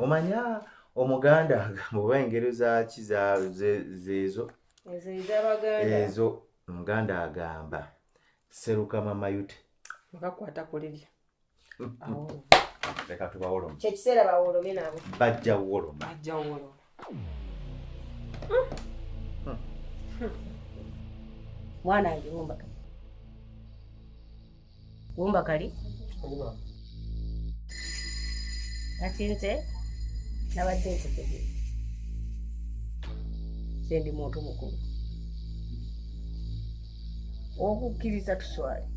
omanya omuganda muba engero zaki zezo ezo omuganda agamba seruka mamayute bakakwata kulirya leka tubawoloma kyekiseera bawolome nabo bajja woloma mwana wange wumba kali ati nze nabadde nkutegere sendi muntu mukulu okukkiriza tuswale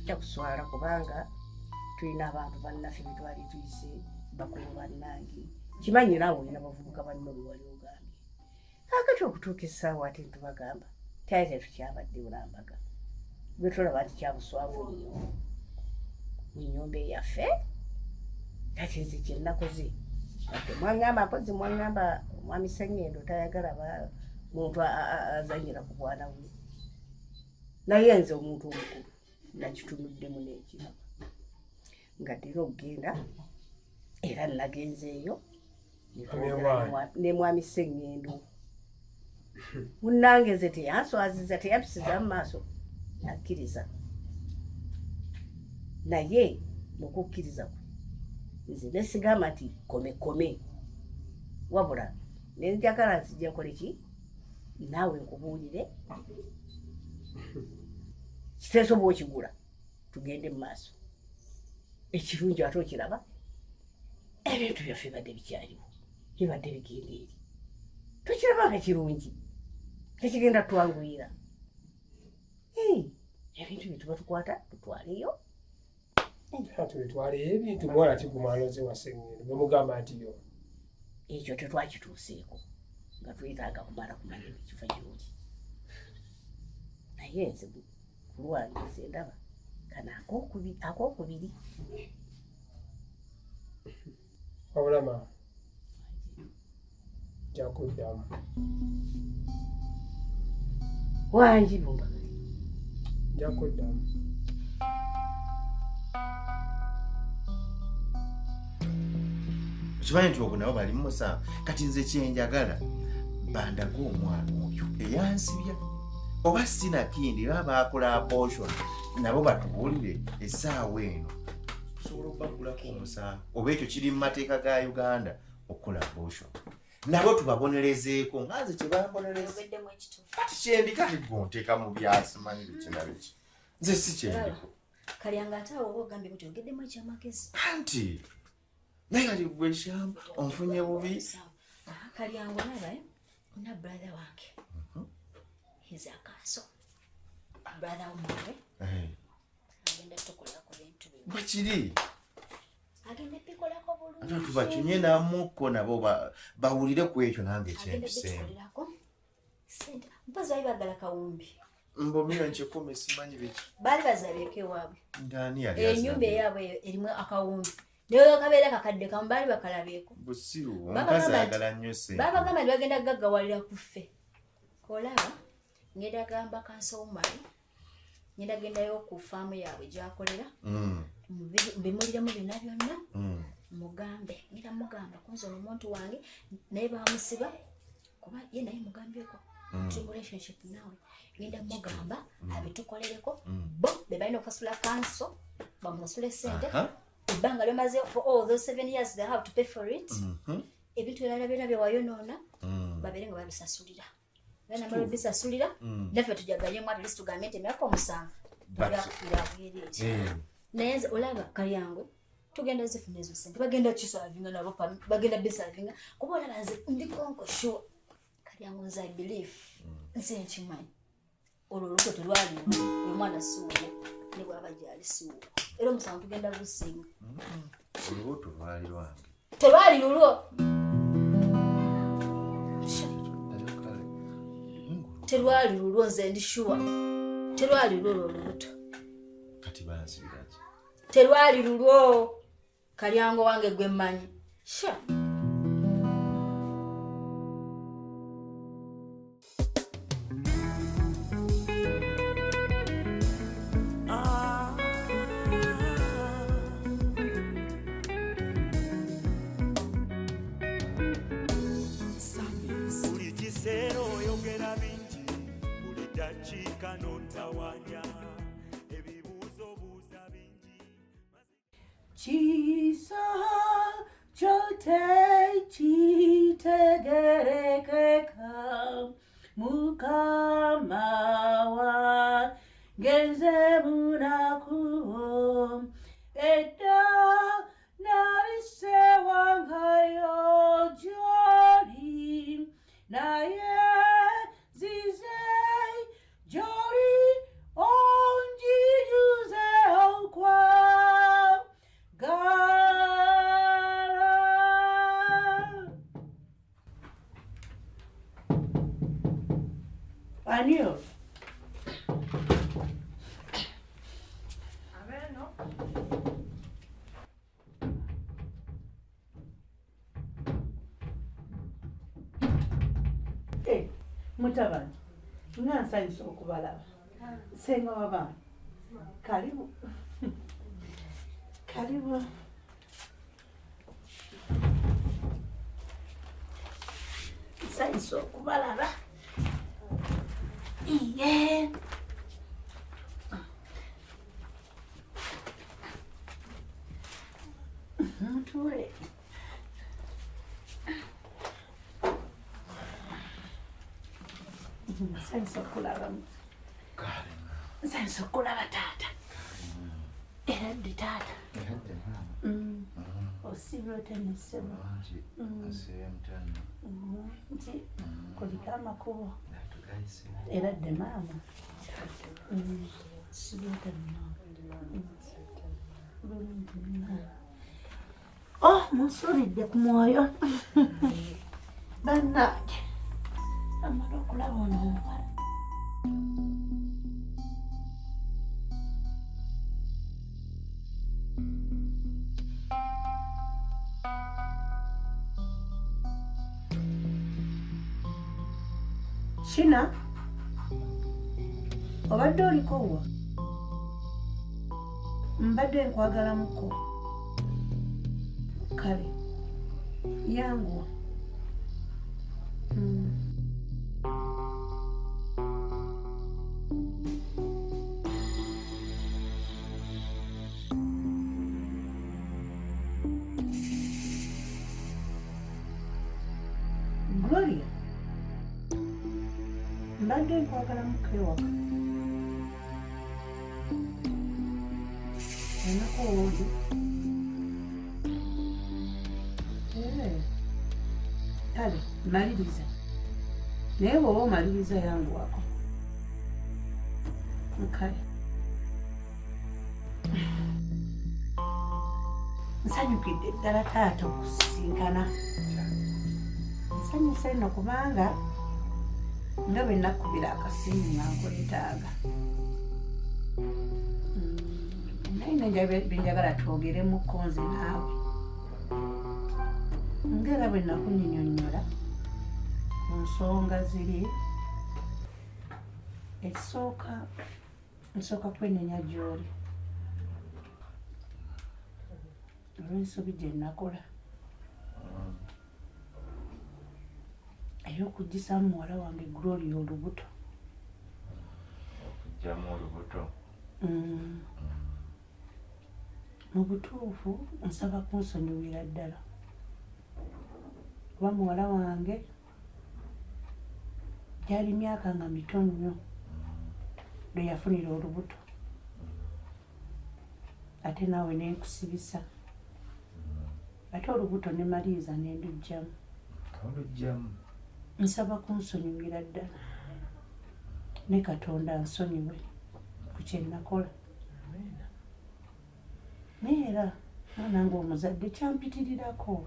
takuswala kubanga tulina abantu bannaffe betwali tuyise bakulu bannange kimanyi naawe olina bavubuka banno bewali ogambye akati okutuuka essaawa ate ntubagamba taite tukyabadde bulambaga gwe tulaba nti kyabuswavu nnyo mu nnyumba eyaffe kati nze kyennakoze ate mwangamba mpozi mwangamba omwami Sseŋŋendo tayagala muntu azanyira ku bwana bwe naye nze omuntu omukulu nakitunuddemu n'ekiraba nga ddira okugenda era nagenzeeyo ne mwami Sseŋŋendo munnange nze teyanswaziza teyapisiza mu maaso nakkiriza naye mukukkiriza kwe nze nesigamba nti kome wabula nenjagala nzija nkole ki naawe nkubuulire kiteesoba okigula tugende mu maaso ekirungi ate okiraba ebintu byaffe badde bikyaliwo bibadde bigenda eri tukiraba nga kirungi tekigenda twanguyira ebintu byetuba tukwata tutwaleyo tubitwale ebintu muwala kigumanoze wa Sseŋŋendo bwe mugamba nti yo ekyo tetwakituuseeko nga twetaaga kumala kumanya ekifa kirungi naye nze kulwange nze ndaba kana akokubiri wabula maama jakuddamu wangi bumbagale jakuddamu kimanyi nti ogwo nabo bali musanvu kati nze kyenjagala bandaga omwana oyo eyansibya oba sinakindi baba bakola abortion nabo batubuulire essaawa eno tusobola okubagulako omusanvu oba ekyo kiri mu mateeka ga Uganda okukola abortion nabo tubabonerezeeko nga nze kyebambonereza kati kyendikati gonteeka mu byasimanyi bikinabiki nze si kyendiko Kalyanga ate awo ogambye kuti ogeddemu ekyamagezi anti naye kati gwe shamba onfunye bubi Kalyanga olaba na brother wange he's a castle brother omwe agenda tukolako bintu bino bwe kiri agenda bikolako bulungi ate tubakyunye namukko nabo bawulire ku ekyo nange ekyendisembo sente mpazi bali bagala kawumbi mbomira nkyekumi simanyi biki bali bazabyeko ewaabwe ndani yali enyumba eyaabwe erimu akawumbi naye kabeera kakadde kamu bali bakalabyeko busiru omukazi ayagala nnyo sente babagamba nti bagenda gaggawalira ku ffe olaba ngenda gamba kansoumali ngenda gendayo ku faamu yaabwe gyakolera mbimuliremu byonna byonna mugambe ngenda mugamba kunze omuntu wange naye bamusiba kuba ye naye mugambyeko relationship nawe ngenda mugamba abitukolereko bo be balina okukasula kanso bamusasule sente ebbanga lyamaze for all those 7 years they have to pay for it ebintu ebirala byonna byewayonoona babeere nga babisasulira bana mala bisasulira naffe tujaganyemu at least tugambe nti emyaka 7 tugakufiira bwereeti naye olaba Kalyangwe tugenda zifuna ezo sente bagenda kisavinga nabo bagenda bisavinga kuba olaba nze ndikonko sure Kalyangwe nze I believe nze nkimanyi olwo oluko terwali omwana siwo ne bwaba gyali siwo era omusango tugenda gusinga olubuto lwali lwange terwali lulwo terwali lulwo nze ndi sure terwali lulwo olubuto kati bansibiraki terwali lulwo Kalyango wange gwe mmanyi sure kiika n'ontawanya ebibuuzo buuza bingi Kisa chote kitegerekeka Mukama wangeze munakuo Edda narise wangayo joli Naye zize joli onjijuze okwa Gara. Anio. Aveno. Mutabani. Nsanyusa okubalaba. Senga wabana. Karibu. Karibu. Nsanyusa okubalaba. Iye. Mutule. Nsanyusa okulaba. Nsanyusa okulaba taata. Era ddi taata. Osibye otenesebwa nti kuliko amakubo era dde maama sibye munsuulidde ku mwoyo bannange amala okulaba ono omuwala Shina, obadde oliko wa? Mbadde nkwagalamuko. Kale, yangu. Gloria. Mbadde nkwagalamuko ewaka. Enako odi. Kale, maliriza. Naye bw'oba omaliriza yangu wako. Kale. Nsanyukidde ddala taata okusinkana. Nsanyuse nno kubanga nga bwe nakubira akasimu nankuletaaga. Naye benjagala twogeremukko nze naawe. Ngera bwe nakunnyonyola ku nsonga ziri nsooka kwenenya gy'oli olw'ensobi gye nakola ey'okuggisaamu muwala wange Gloria olubuto. Okuggyamu olubuto? Mu butuufu nsaba kunsonyiwira ddala. Kuba muwala wange gyali myaka nga mito nnyo lwe yafunira olubuto. Ate naawe nenkusibisa. Ate olubuto ne maliriza ne nduggyamu. Oluggyamu? Nsaba kunsonyiwira ddala. Ne Katonda ansonyiwe ku kye nakola. Naye era mwana wange omuzadde kyampitirirako.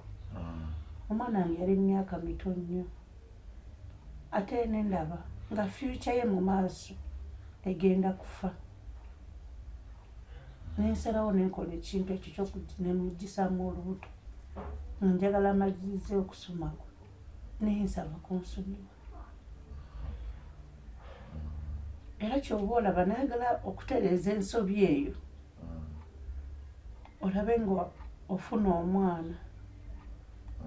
Omwana wange yali myaka mito nnyo. Ate ne ndaba nga future ye mu maaso egenda kufa. Nensalawo nenkola ekintu ekyo nemuggisaamu olubuto. Njagala amalirize okusoma kwe. Naye nsaba kunsonyiwa. Era ky'oba olaba naagala okutereeza ensobi eyo. Olabe nga ofuna omwana.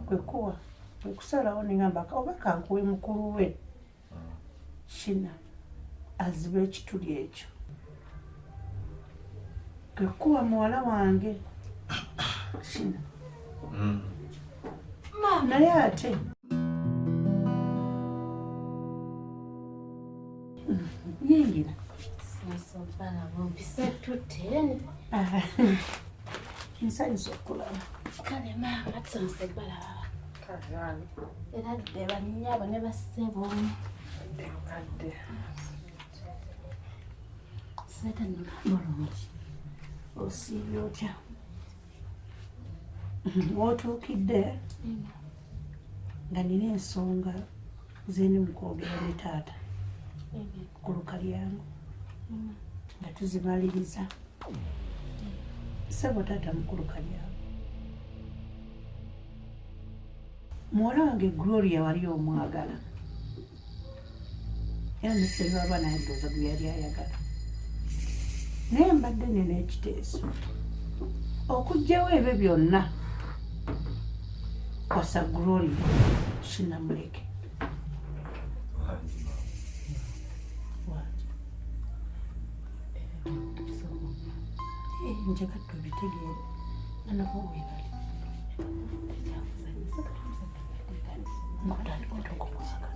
Kwekuwa, kwekusalawo nengamba oba kankuwe mukulu we. Shina. aziba ekituli ekyo kekuwa muwala wange shina naye ate yingira nsanyusa okulaba kale maama tusanyuse balaba era dde bannyabo ne bassebo seta mulungi osiibye otya wootuukidde nga nina ensonga zeni mukwogera ne taata ku luka lyangu nga tuzimaliriza sebo taata mukuluka lyangu muwala wange Gloria wali omwagala era neserwaba naye ndowooza gwe yali ayagala naye mbadde nina ekiteeso okuggyawo ebyo byonna kwasa Gloria sinamuleke njagadde obitegeere nanabo webali mukutandika otokomwaga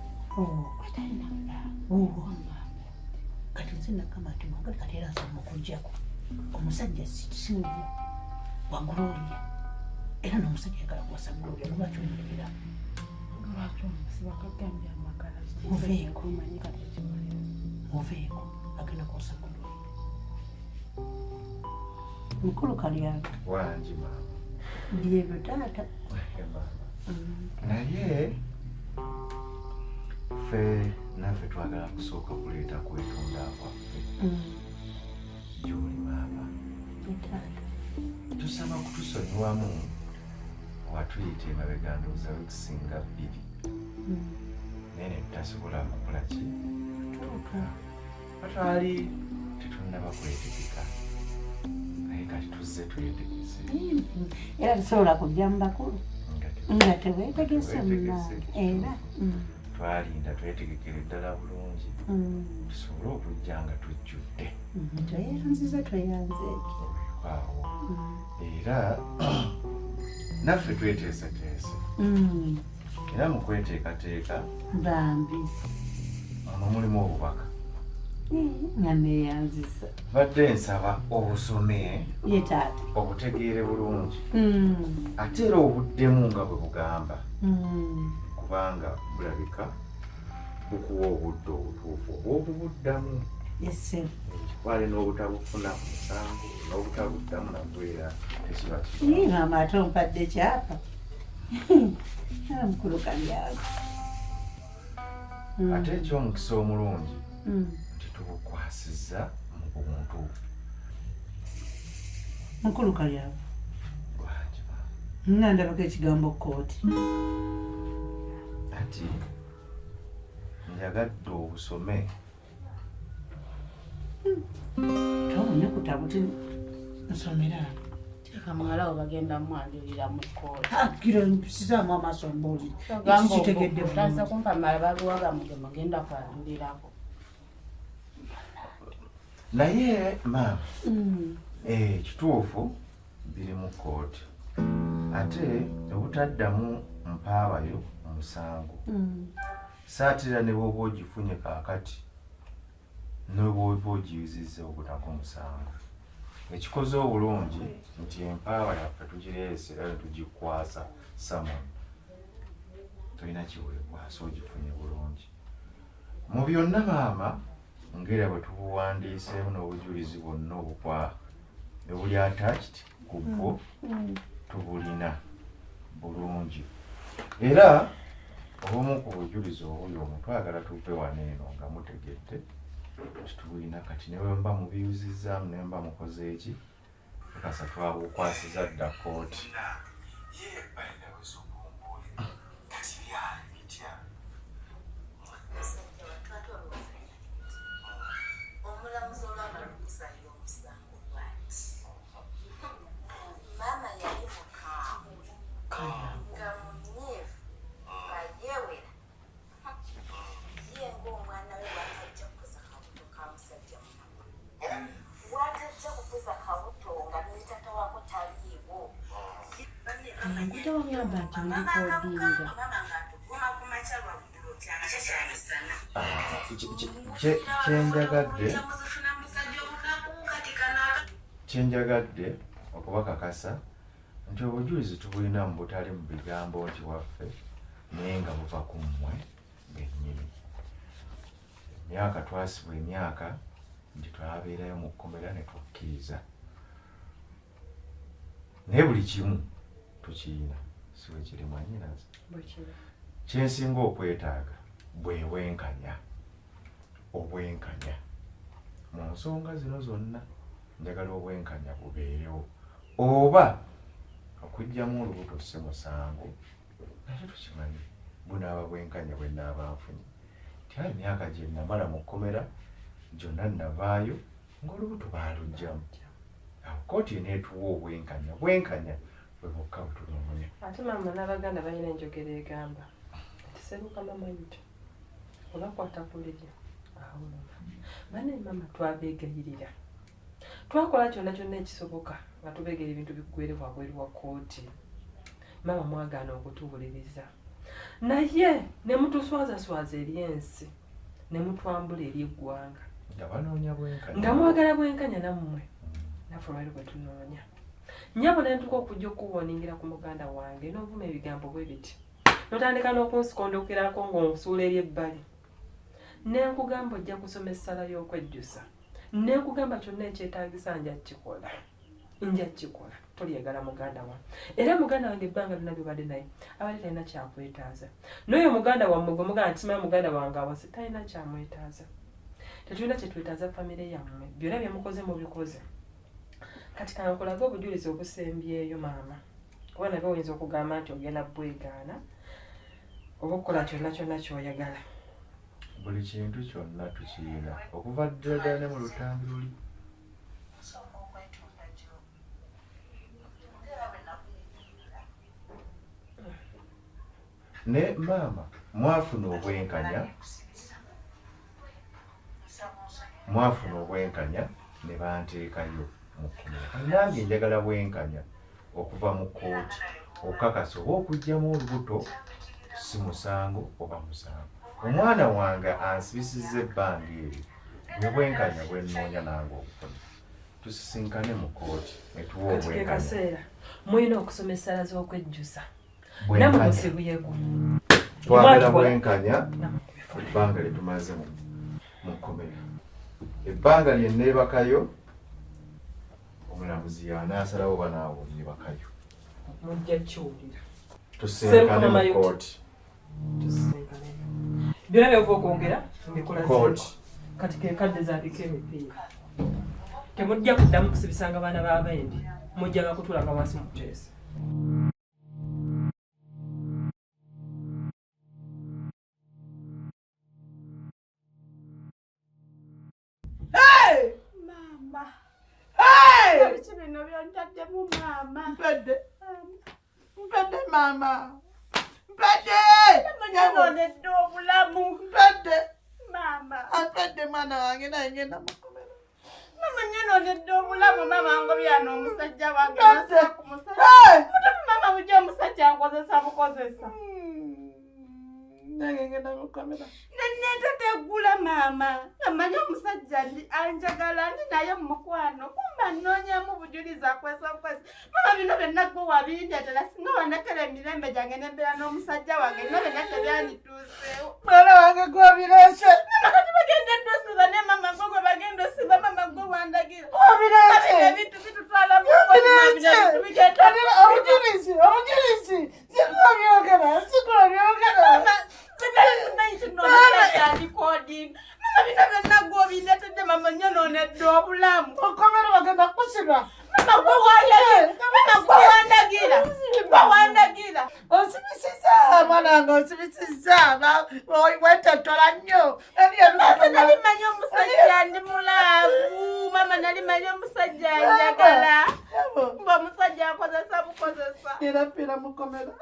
kati nze nagamba nti mwangali kati era nsoma okuggyako omusajja singu wa Gloria era n'omusajja yagala kuwasa Gloria lwaki omulebera muveeko agenda kuwasa Gloria mukulu kalyange wangi maama byebyo taata naye ffe naffe twagala kusooka kuleeta kwetunda kwaffe gy'oli maama taata tusaba kutusonyiwamu watuyita emabega ndowooza weekusinga 2 naye ne tutasobola kukola ki tuuka batwali tetunnaba kwetegeka naye kati tuzze twetegese era tusobola kujja mu bakulu nga teweetegese munnange era twalinda twetegekere ddala bulungi tusobole okujja nga tujjudde tweyanziza tweyanzeeki awo era naffe tweteeseteese era mu kweteekateeka bambi ono mulimu obubaka nga neeyanziza badde nsaba obusome ye taata obutegeere bulungi ate era obuddemu nga bwe bugamba kubanga bulabika bukuwa obudde obutuufu obw'okubuddamu yesebo ekikwale n'obutabufuna ku musango n'obutabuddamu nabwera tekiba maama ate ompadde kyapa era mukulu kalyago ate ekyomukisa omulungi nti tubukwasizza mu buntu mukulu kalyago lwangi nandabako ekigambo kooti ati njagadde obusome tone kutabuti nsomera teeka muwalawo bagenda mwanjulira mu kkooti akira mpisizamu amaaso mbuulire ogamba kitegedde otaza kumpamala baluwaga muge mugenda kwanjulirako naye maama kituufu biri mu kkooti ate obutaddamu mpaabayo omusango saatira ne bwoba ogifunye kaakati ne bwoba ogiyuzizza obutako omusango ekikoze obulungi nti empaaba yaffe tugireese era netugikwasa samoni tolina kiweekwasa ogifunye bulungi mu byonna maama ngera bwe tubuwandiiseemu n'obujulizi bwonna obuli attached ku bwo tubulina bulungi era obumu ku bujulizi obuli omwo twagala tuve wano eno nga mutegedde titubulina kati ne bwe mba mubiyuzizzaamu ne mba mukoze eki ekasa twabukwasiza dda kooti Nkuta wangamba nti ndikodinga. Kyenjagadde okubakakasa nti obujulizi tubulina mu butali mu bigambo nti waffe naye nga buva ku mmwe bennyini. Emyaka twasibwa emyaka nti twabeerayo mu kkomera ne tukkiriza, naye buli kimu tukiyina si bwe kiri mwannyinaze. Kyensinga okwetaaga bwewenkanya, obwenkanya mu nsonga zino zonna. Njagala obwenkanya bubeerewo, oba okuggyamu olubuto si musango, nakyo tukimanyi bunaaba bwenkanya bwe nnaaba nfunye. Tyali emyaka gye namala mu kkomera gyonna nnavaayo ng'olubuto baaluggyamu. Awo kkooti eneetuwa obwenkanya, bwenkanya bwe bwokka butulungunya. Ate maama n'Abaganda balina enjogera egamba nti seruka mama yuto olakwata kulirya awuluma. Banne maama twabeegayirira, twakola kyonna kyonna ekisoboka nga tubeegera ebintu bikuggwere wabweru wa kkooti. Maama mwagaana okutuwuliriza, naye ne mutuswazaswaza eri ensi ne mutwambula eri eggwanga Nga banoonya bwenkanya, nga mwagala bwenkanya nammwe naffe olwali bwe tunoonya. Nnyabo ne ntuka okujja okuwooningira ku muganda wange n'ovuma ebigambo bwe biti n'otandika n'okunsikondokerako ng'onsuula eri ebbali. Ne nkugamba ojja kusoma essala y'okwejjusa, ne nkugamba kyonna ekyetaagisa nja kukikola, tolyegala muganda wange. Era muganda wange ebbanga lyonna byobadde naye abadde talina kyakwetaaza. N'oyo muganda wammwe gwe mugamba nti simanyi muganda wange awase talina kyamwetaaza. Tetulina kyetwetaaza famire yammwe, byonna bye mukoze mubikoze. Kati kankulaga obujulizi obusembyeyo maama, kuba nabyo oyinza okugamba nti ogenda bwegaana oba okukola kyonna kyonna ky'oyagala. buli kintu kyonna tukiyina okuva ddala ne mu lutambi luli. Ne maama mwafuna obwenkanya ne banteekayo mu kkomera. Nange njagala bwenkanya okuva mu kkooti okukakasa oba okuggyamu olubuto si musango oba musango. Omwana wange ansibisizza ebbanga eri, bwe bwenkanya bwe nnoonya nange okufuna. Tusisinkane mu kkooti ne tuwa obwenkanya. Kati ke kaseera mulina okusoma essala z'okwejjusa nammwe musibuyeko. Twagala bwenkanya ebbanga lye tumaze mu kkomera. Ebbanga lye nneebakayo omulamuzi y'anaasalawo oba naawe onneebakayo. Mujja kiwulira. Tusinkane mu kkooti. Byonna byova okwongera mbikolazeeko. Kkooti. Kati ke kadde zaabiko emipiira. Temujja kuddamu kusibisanga baana b'abendi, mujjaga kutulanga wansi mu kuteesa. Biki bino byontaddemu maama? Mpedde maama, mpedde nyonoonedde obulamu. Mpedde maama, mpedde mwana wange naye ngenda mukomera. Mama nyonoonedde obulamu. Mama ngobyano omusajja wange nasa ku musajja. Mutufu mama bujja omusajja ankozesa bukozesa. Nange ngenda mukomera. Nennento teggula maama. Amanyi omusajja anjagala ndi naye mukwano. Kumba nnoonyamu bujulizi akwesa. Mama bino byonna gwe wabindeetera singa wanekera emirembe gyange nembeera n'omusajja wange bino byonna tebyanituuseewo. Mwana wange gwobireese. Mama kati bagenda ddosiba ne mama gwe gwe bagenda osiba mama gwe wandagira. Obireese. Ebintu bitutwala mu obujulizi. Sikubyogera. Mama bino byonna gw'obindeetedde mama nyonoonedde obulamu. Okomera bagenda kusiba. Mama gwe wandagira. Onsibisizza mwana wange, onsibisizza. Weetettola nnyo. Mama nali manyi omusajja ndi mulaavu. Mama nali manyi omusajja njagala. Ng'omusajja akozesa bukozesa. Era fiira mukomera.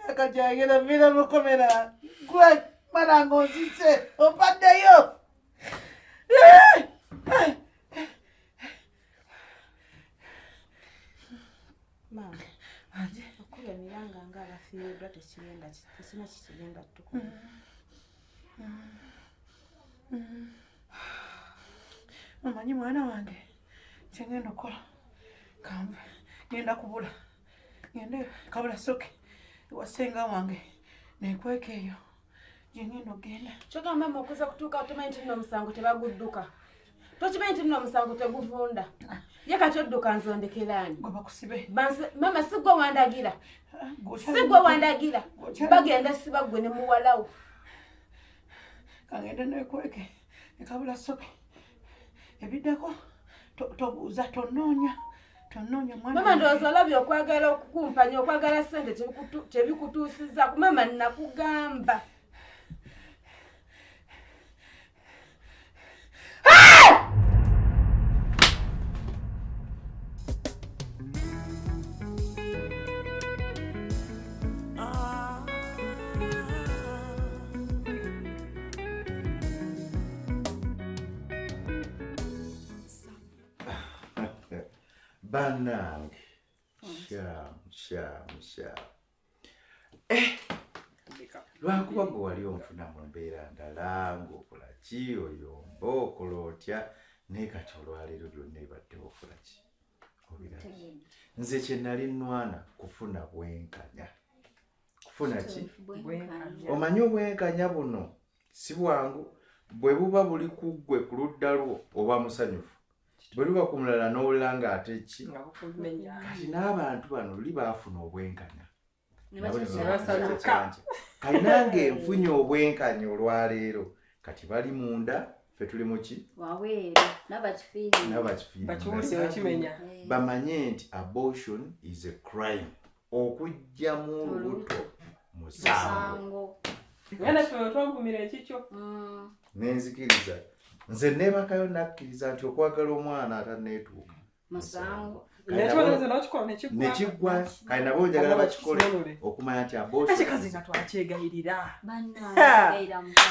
Myaka gyange era fiira mukomera. Gwe mwana wange onzise ompaddeyo. Mama, ekituuka tekigenda tekina kikigenda tukola. Omanyi mwana wange kyengenda okukola kambe ngenda kubula ngende kabula soke wasenga wange nekweka eyo gyengenda ogenda. Kyogamba mama okuza kutuuka otomanyi nti nno omusango tebagudduka. Tokimanyi nti nno omusango teguvunda. Ye kati odduka nzondekeraani. Gwe bakusibe. Mama si gwe wandagira. Si gwe wandagira. Bagenda siba ggwe ne muwalawo. Kangende nekweke ekabula soke ebiddako tobuuza tonoonya mwana. Mama ndowooza olabye okwagala okukumpanya okwagala ssente tebikutuusiza ku mama nakugamba. Bannange shamu lwakuba gwe wali onfuna mu mbeera ndala ng'okola ki oyomba okola otya naye kati olwaleero byonna ebadde okola ki obiraki. Nze kye nali nnwana kufuna bwenkanya. Kufuna ki? Omanyi obwenkanya buno si bwangu. Bwe buba buli ku ggwe ku ludda lwo oba musanyufu. Bwe luba ku mulala n'owulira ng'ate ki? Kati n'abantu bano luli baafuna obwenkanya. Kati nange nfunye obwenkanya olwaleero. Kati bali munda, ffe tuli mu ki? Waweeru, n'abakifiirira. Bamanye nti abortion is a crime. Okuggyamu olubuto musango. Ngana ffe twagumira ekikyo. Nenzikiriza. Nze neebakayo nakkiriza nti okwagala omwana ataneetuuka musango. Nekiggwa kale nabo njagala bakikole okumanya nti abookazi nga twakyegayirira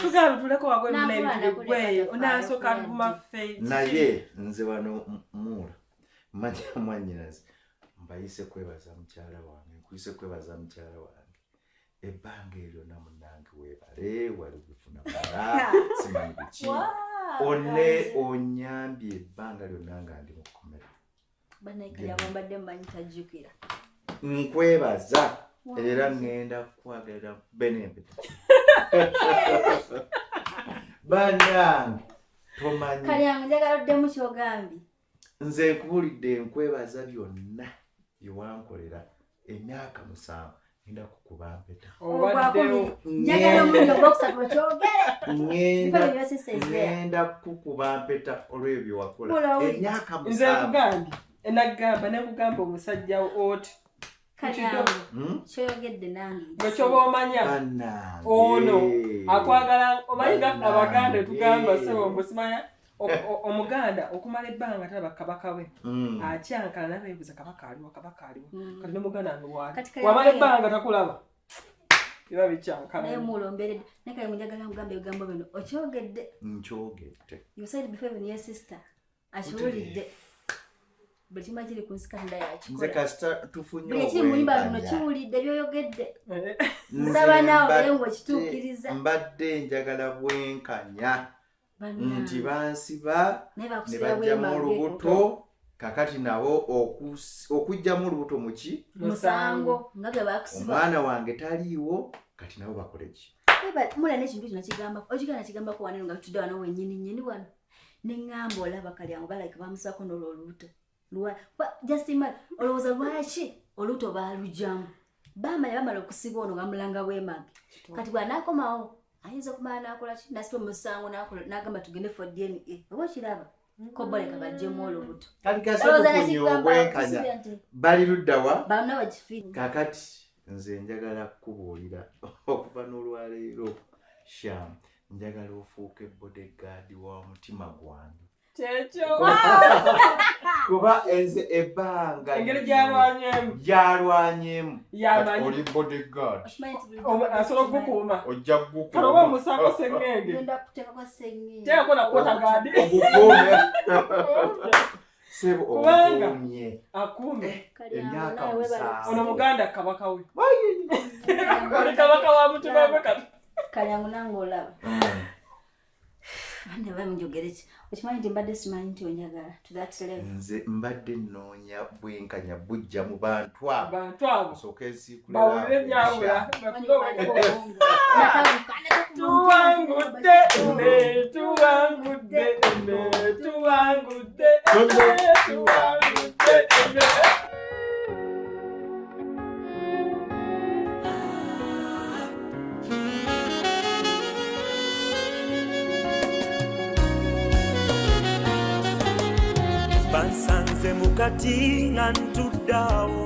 tugamba tuleko wagwe munaibigwe onasooka agumaffe. naye nze wano muula manya mwanyinazi mbayise kwebaza mukyala wange nkuyise kwebaza mukyala wange ebbanga eryo namunange weebale wali bifuna mala simanyi biki onne onyambye ebbanga lyonna nga ndi mu kkomera. Nkwebaza era ngenda kwagala benempeta. Bannange tomanyi. Kale yange njagala oddemu ky'ogambye. Nze nkubulidde nkwebaza byonna byewankolera emyaka 7 ngenda kukuba mpeta. Ngenda kukuba mpeta olw'ebyo wakola emyaka 7. Nze nkugambye enagamba nekugamba omusajja oti kyoyogedde nange gwe kyoba omanya ono akwagala omanyi abaganda tugamba sebo mbusimanya omuganda okumala ebbanga talaba kabaka we akyankala nabeebuza kabaka aliwo kati nomuganda wange wali wamala ebbanga takulaba biba bikyankala naye mulomberedde nekale munjagala nkugamba ebigambo bino okyogedde nkyogedde you said before even your sister akiwulidde buli kimu kiri ku nsikanda yakikola nze kasita tufunye buli kiri mu nyumba muno kiwulidde byoyogedde nsaba naawe naye ng'okituukiriza mbadde njagala bwenkanya nti bansiba ne bajjamu olubuto kakati nabo okujjamu olubuto muki musango nga bwe bakusiba omwana wange taliiwo kati nabo bakole ki mula n'ekintu kino kigambako okigana kigambako waneno nga tutudde wano wennyini wano ne ŋŋamba olaba kalyango balike bamusako n'olwo olubuto just imagine olowooza lwaki olubuto baalugyamu bamala okusiba ono bamulanga bwemage kati bw'anaakomawo ayinza okumala n'akola ki nasita omusango n'agamba tugende for DNA oba okiraba ko boleka bajjemu olubuto kati kasitufunye obwenkanya bali luddawa balina bakifiiri kakati nze njagala kukubuulira okuva n'olwaleero Sham njagala ofuuke bodyguard wa mutima gwange kyekyo kuba enze ebbanga engeri gyalwanyemu oli bodyguard asobola okukuuma ojja kukuuma kale oba omusango sengenge genda kuteekako sengenge teekako nakwota gaadi sebo obukuumye akuume emyaka 7 ono muganda kabaka we Oli kabaka wa mutima gwe kati. Kalyangu nange olaba. Bande bamujogere ki? Okimanyi nti mbadde simanyi nti onjagala to that level. Nze mbadde nnoonya bwenkanya bujja mu bantu abo. Bantu abo. Osooka ensiikula Bawulire ebyawula. Tuwangudde, tuwangudde, tuwangudde, tuwangudde. Bansanze mukati nga ntudde awo